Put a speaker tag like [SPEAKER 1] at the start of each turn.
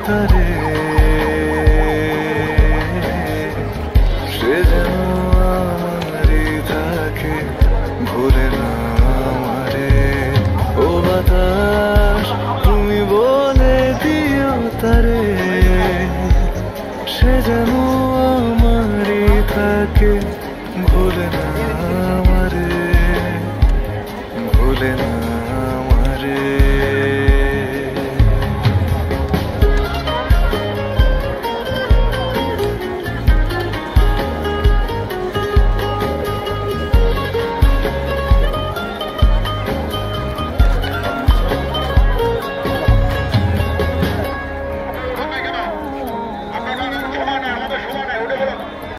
[SPEAKER 1] তারে, সে যেন আমারই থাকে, ভুলে না আমারে। ও বাতাস তুমি বলে দিও তারে, সে যেন আমারই থাকে, ভুলে না আমারে, ভুলে না।